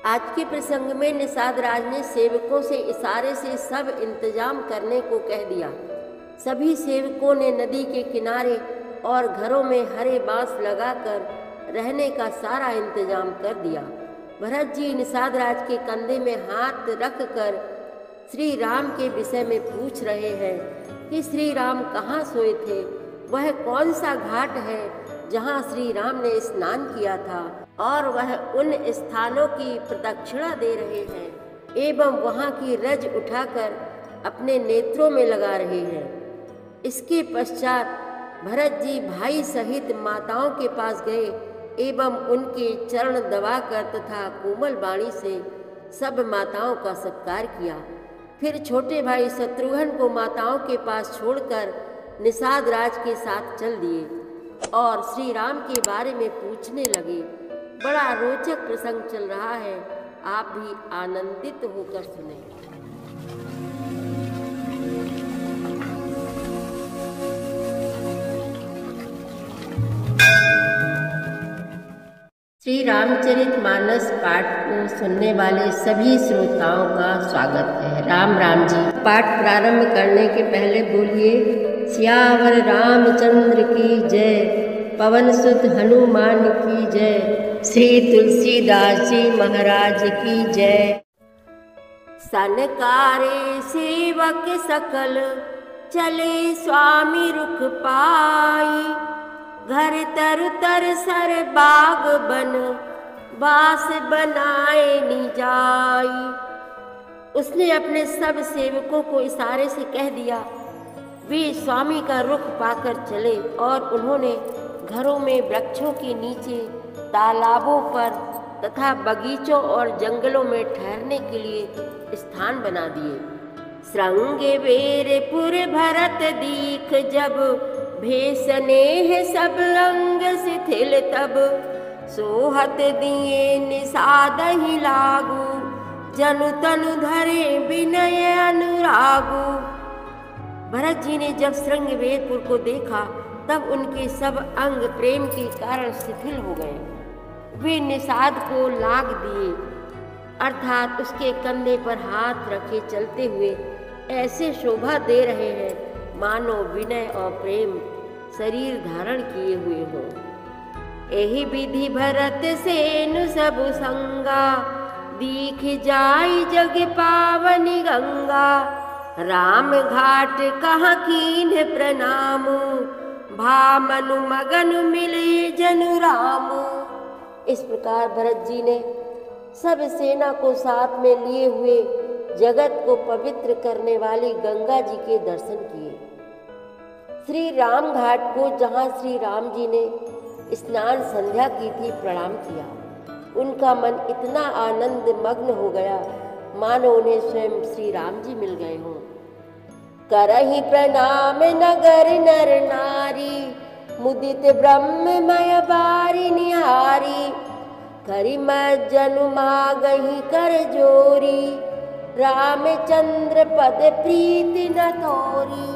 आज के प्रसंग में निषाद राज ने सेवकों से इशारे से सब इंतजाम करने को कह दिया। सभी सेवकों ने नदी के किनारे और घरों में हरे बांस लगाकर रहने का सारा इंतजाम कर दिया। भरत जी निषाद राज के कंधे में हाथ रखकर श्री राम के विषय में पूछ रहे हैं कि श्री राम कहाँ सोए थे, वह कौन सा घाट है जहाँ श्री राम ने स्नान किया था, और वह उन स्थानों की प्रदक्षिणा दे रहे हैं एवं वहाँ की रज उठाकर अपने नेत्रों में लगा रहे हैं। इसके पश्चात भरत जी भाई सहित माताओं के पास गए एवं उनके चरण दबाकर तथा कोमल वाणी से सब माताओं का सत्कार किया। फिर छोटे भाई शत्रुघ्न को माताओं के पास छोड़कर निषाद राज के साथ चल दिए और श्री राम के बारे में पूछने लगे। बड़ा रोचक प्रसंग चल रहा है, आप भी आनंदित होकर सुने। श्री रामचरितमानस पाठ को सुनने वाले सभी श्रोताओं का स्वागत है। राम राम जी। पाठ प्रारंभ करने के पहले बोलिए सियावर रामचंद्र की जय, पवन सुत हनुमान की जय, श्री तुलसीदास जी महाराज की जय। सनकारे सेवक सकल चले स्वामी रुख पाई, घर तर तर सर बाग बन बास बनाए निजाई। उसने अपने सब सेवकों को इशारे से कह दिया। वे स्वामी का रुख पाकर चले और उन्होंने घरों में, वृक्षों के नीचे, तालाबों पर तथा बगीचों और जंगलों में ठहरने के लिए स्थान बना दिए। श्रृंगे वीरपुर भरत दीख जब, भेषनेह सब अंग शिथिल तब, सोहत दिए निषाद ही लागू, जनु तनु धरे विनय अनुरागू। भरत जी ने जब श्रृंगवेरपुर को देखा तब उनके सब अंग प्रेम के कारण शिथिल हो गए। वे निषाद को लाग दिए, अर्थात उसके कंधे पर हाथ रखे चलते हुए ऐसे शोभा दे रहे हैं मानो विनय और प्रेम शरीर धारण किए हुए हो। यही विधि भरत सेनु सब संगा, दीख जाई जग पावनी गंगा, राम घाट कहाँ कीन प्रणामु, भामनु मगनु मिले जनु रामु। इस प्रकार भरत जी ने सब सेना को साथ में लिए हुए जगत को पवित्र करने वाली गंगा जी के दर्शन किए। श्री राम घाट को, जहाँ श्री राम जी ने स्नान संध्या की थी, प्रणाम किया। उनका मन इतना आनंद मग्न हो गया मानो उन्हें स्वयं श्री राम जी मिल गए हों। करहि प्रणाम नगर नर नारी, मुदित ब्रह्ममय बारी निहारी, करि मज्जनु मागहि कर जोरी, रामचंद्र पद प्रीति न तोरी।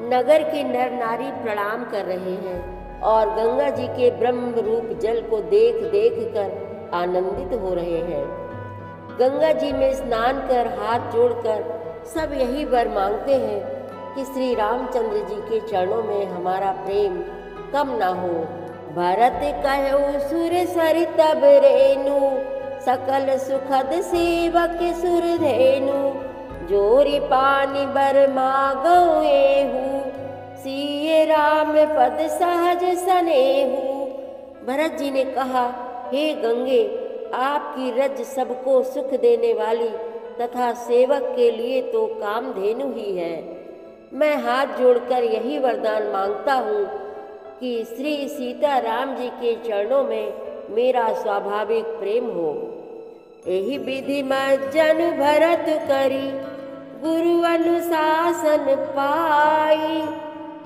नगर के नर नारी प्रणाम कर रहे हैं और गंगा जी के ब्रह्म रूप जल को देख देख कर आनंदित हो रहे हैं। गंगा जी में स्नान कर हाथ जोड़कर सब यही वर मांगते हैं कि श्री रामचंद्र जी के चरणों में हमारा प्रेम कम ना हो। भरत कहु सुर सरि तब रेनु, सकल सुखद सेवक सुर धेनु, जोरी पानी बर मागौ एहू, सिए राम पद सहज सनेहू। भरत जी ने कहा, हे गंगे, आपकी रज सबको सुख देने वाली तथा सेवक के लिए तो कामधेनु ही है। मैं हाथ जोड़कर यही वरदान मांगता हूँ कि श्री सीता राम जी के चरणों में मेरा स्वाभाविक प्रेम हो। यही विधि मज्जन भरत करी, गुरु अनुशासन पाई,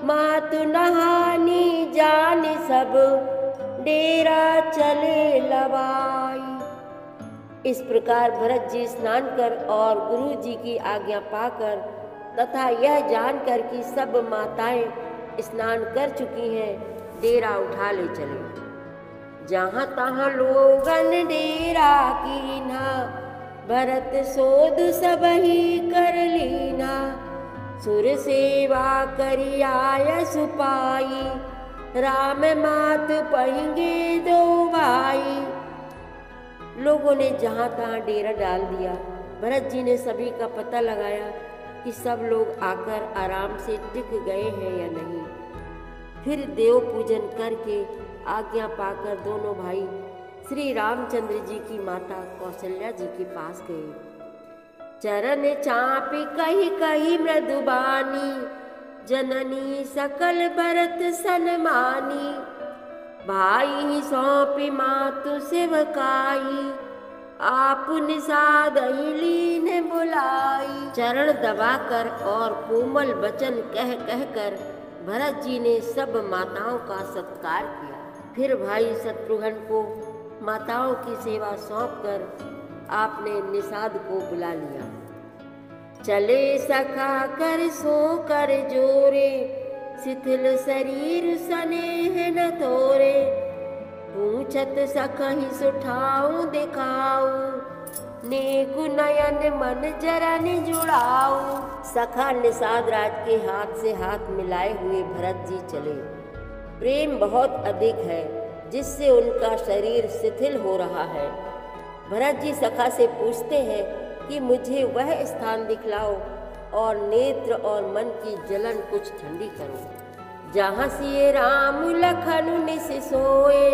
मातु नहानी जानि सब, डेरा चले लवाई। इस प्रकार भरत जी स्नान कर और गुरु जी की आज्ञा पाकर तथा यह जानकर कि सब माताएं स्नान कर चुकी हैं, डेरा उठा ले चले। जहाँ तहाँ लोगन डेरा कीन्हा, भरत सोध सबही कर लीना। सुर सेवा करी आय सुपाई, राम मात पढ़ेंगे दो भाई। लोगों ने जहाँ तहाँ डेरा डाल दिया। भरत जी ने सभी का पता लगाया कि सब लोग आकर आराम से टिक गए हैं या नहीं। फिर देव पूजन करके आज्ञा पाकर दोनों भाई श्री रामचंद्र जी की माता कौशल्या जी के पास गए। चरण चापी कही कही मृदुबानी, जननी सकल भरत सन्मानी। भाई सौंपी मातु सेवकाई, आप निषाद लीन बुलाई। चरण दबाकर और कोमल वचन कह कहकर भरत जी ने सब माताओं का सत्कार किया। फिर भाई शत्रुघ्न को माताओं की सेवा सौंपकर आपने निषाद को बुला लिया। चले सखा कर सो कर जोरे, शिथिल शरीर स्नेह न तोरे। पूछत सखहि सुठाऊं दिखाऊं, नेकु नयन मन जरन जुड़ाऊं। सखा निषाद राज के हाथ से हाथ मिलाए हुए भरत जी चले। प्रेम बहुत अधिक है जिससे उनका शरीर शिथिल हो रहा है। भरत जी सखा से पूछते हैं कि मुझे वह स्थान दिखलाओ और नेत्र और मन की जलन कुछ ठंडी करो। जहाँ सिए राम लखन निस सोए,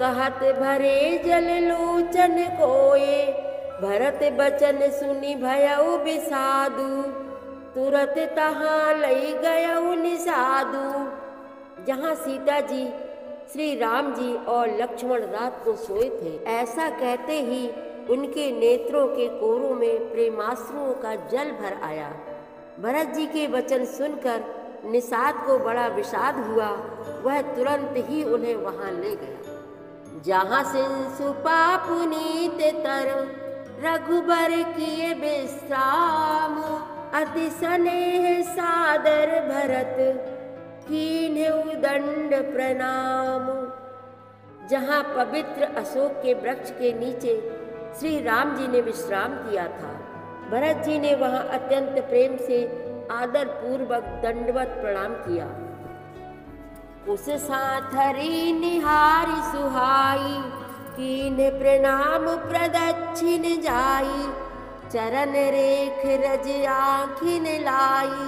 कहत भरे जल लोचन कोए। भरत बचन सुनि भयउ बिसादु, तुरत तहाँ लई गयउ निषादु। जहाँ सीता जी, श्री राम जी और लक्ष्मण रात को सोए थे, ऐसा कहते ही उनके नेत्रों के कोरों में प्रेमाश्रुओं का जल भर आया। भरत जी के वचन सुनकर निषाद को बड़ा विषाद हुआ। वह तुरंत ही उन्हें वहां ले गया। जहाँ सिंसु पुनीत तर, रघुबर किए विश्राम। अति स्नेह सादर भरत, कीन्हु दंड प्रणाम। जहाँ पवित्र अशोक के वृक्ष के नीचे श्री राम जी ने विश्राम किया था, भरत जी ने वहां अत्यंत प्रेम से आदर पूर्वक दंडवत प्रणाम किया। उस साथरी निहारी सुहाई, कीन्ह प्रणाम प्रदक्षिण जाई। चरण रेख रज आँखिन लाई,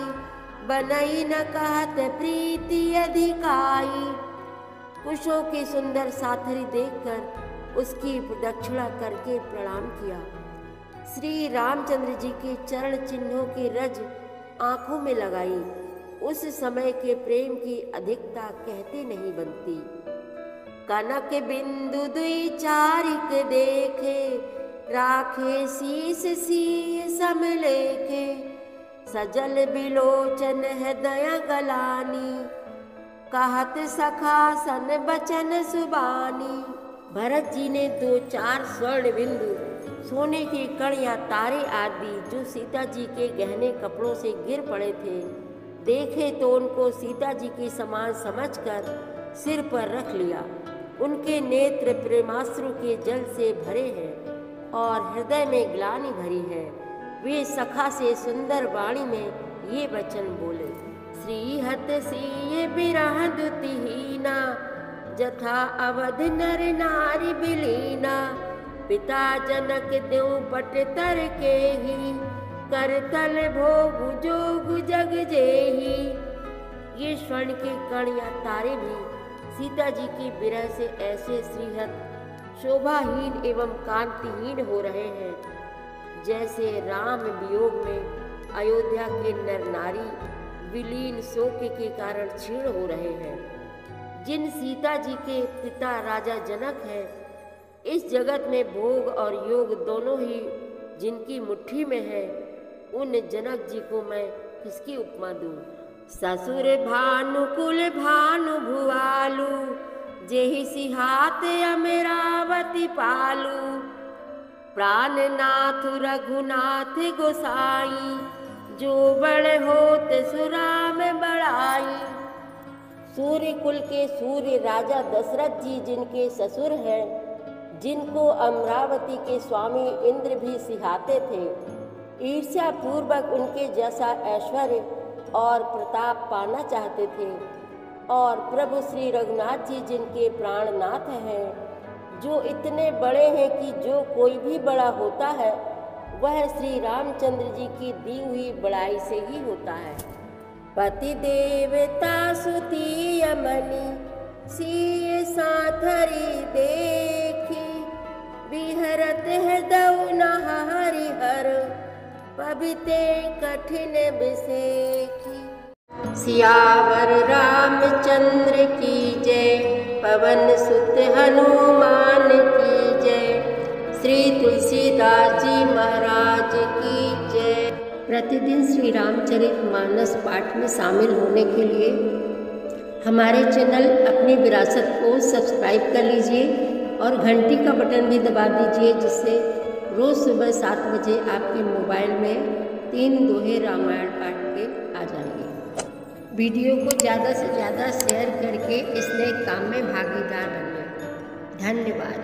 बनई न कहत प्रीति अधिकाई। कुशों की सुंदर साथरी देखकर उसकी प्रदक्षिणा करके प्रणाम किया। श्री रामचंद्र जी के चरण चिन्हों की रज आंखों में लगाई। उस समय के प्रेम की अधिकता कहते नहीं बनती। कनक बिंदु दुई चारिक देखे, राखे शीस सीय समलेखे। सजल बिलोचन है दया गलानी, कहत सखा सन बचन सुबानी। भरत जी ने 2-4 स्वर्ण बिंदु, सोने के कण या तारे आदि जो सीता जी के गहने कपड़ों से गिर पड़े थे, देखे तो उनको सीता जी की समान समझकर सिर पर रख लिया। उनके नेत्र प्रेमाश्रु के जल से भरे हैं और हृदय में ग्लानि भरी है। वे सखा से सुंदर वाणी में ये वचन बोले। श्रीहत सीय बिरह दुतिहीना, जथा अवध नर नारी बिलीना। पिता जनक देव पट तर के ही, करतल भोग जोग जग जेही। ये स्वर्ण के कण या तारे भी सीता जी की विरह से ऐसे श्रीहत, शोभाहीन एवं कांतिहीन हो रहे हैं जैसे राम वियोग में अयोध्या के नर नारी विलीन शोक के कारण क्षीण हो रहे हैं। जिन सीता जी के पिता राजा जनक हैं, इस जगत में भोग और योग दोनों ही जिनकी मुट्ठी में है, उन जनक जी को मैं किसकी उपमा दूं। ससुर भानुकुल भानु भुआलु, जेहि सिहात अमरावती पालू। प्राणनाथ रघुनाथ गोसाई, जो बड़ होत सुराम बड़ाई। सूर्य कुल के सूर्य राजा दशरथ जी जिनके ससुर हैं, जिनको अमरावती के स्वामी इंद्र भी सिहाते थे, ईर्ष्या पूर्वक उनके जैसा ऐश्वर्य और प्रताप पाना चाहते थे। और प्रभु श्री रघुनाथ जी जिनके प्राणनाथ हैं, जो इतने बड़े हैं कि जो कोई भी बड़ा होता है वह श्री रामचंद्र जी की दी हुई बड़ाई से ही होता है। पति देवता सुती यमनी सीय साथरी देखी, विहरत हृदय नहा हरिहर पबिते कठिन बिसेखी। सियावर रामचंद्र की जय, पवन सुत हनुमान की जय, श्री तुलसीदास जी महाराज की जय। प्रतिदिन श्री रामचरितमानस पाठ में शामिल होने के लिए हमारे चैनल अपनी विरासत को सब्सक्राइब कर लीजिए और घंटी का बटन भी दबा दीजिए, जिससे रोज़ सुबह 7 बजे आपके मोबाइल में 3 दोहे रामायण पाठ के आ जाएंगे। वीडियो को ज़्यादा से ज़्यादा शेयर करके इस नए काम में भागीदार बनिए। धन्यवाद।